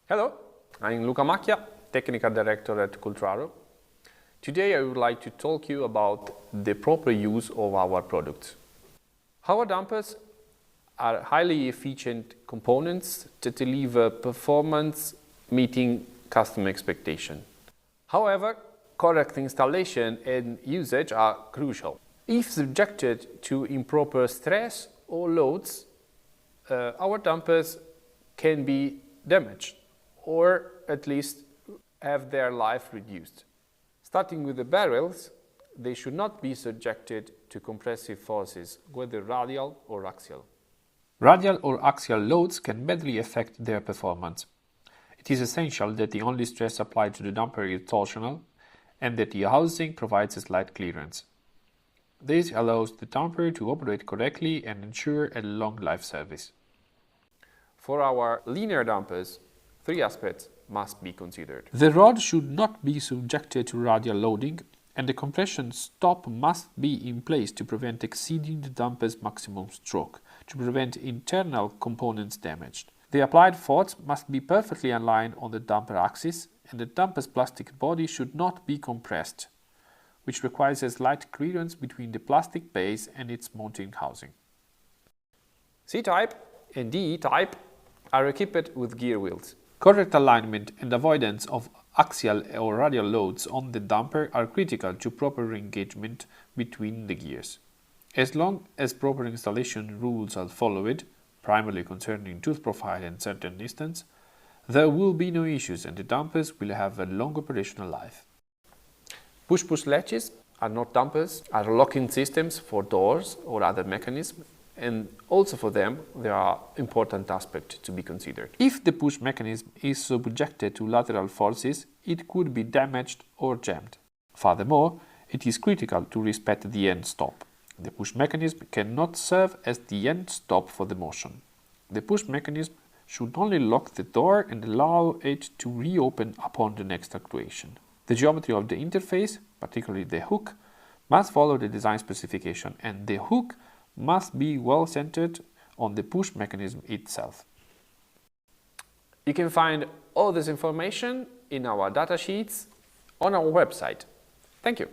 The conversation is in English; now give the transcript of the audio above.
Hello, I'm Luca Macchia, Technical Director at Cultraro. Today I would like to talk to you about the proper use of our products. Our dampers are highly efficient components that deliver performance meeting customer expectation. However, correct installation and usage are crucial. If subjected to improper stress or loads, our dampers can be damaged or at least have their life reduced. Starting with the barrels, they should not be subjected to compressive forces, whether radial or axial. Radial or axial loads can badly affect their performance. It is essential that the only stress applied to the damper is torsional and that the housing provides a slight clearance. This allows the damper to operate correctly and ensure a long life service. For our linear dampers, three aspects must be considered. The rod should not be subjected to radial loading, and the compression stop must be in place to prevent exceeding the damper's maximum stroke, to prevent internal components damaged. The applied force must be perfectly aligned on the damper axis, and the damper's plastic body should not be compressed, which requires a slight clearance between the plastic base and its mounting housing. C-type and D-type are equipped with gear wheels. Correct alignment and avoidance of axial or radial loads on the damper are critical to proper engagement between the gears. As long as proper installation rules are followed, primarily concerning tooth profile and certain distance, there will be no issues and the dampers will have a long operational life. Push-push latches are not dampers, are locking systems for doors or other mechanisms, and also for them there are important aspects to be considered. If the push mechanism is subjected to lateral forces, it could be damaged or jammed. Furthermore, it is critical to respect the end stop. The push mechanism cannot serve as the end stop for the motion. The push mechanism should only lock the door and allow it to reopen upon the next actuation. The geometry of the interface, particularly the hook, must follow the design specification, and the hook must be well centered on the push mechanism itself. You can find all this information in our datasheets on our website. Thank you.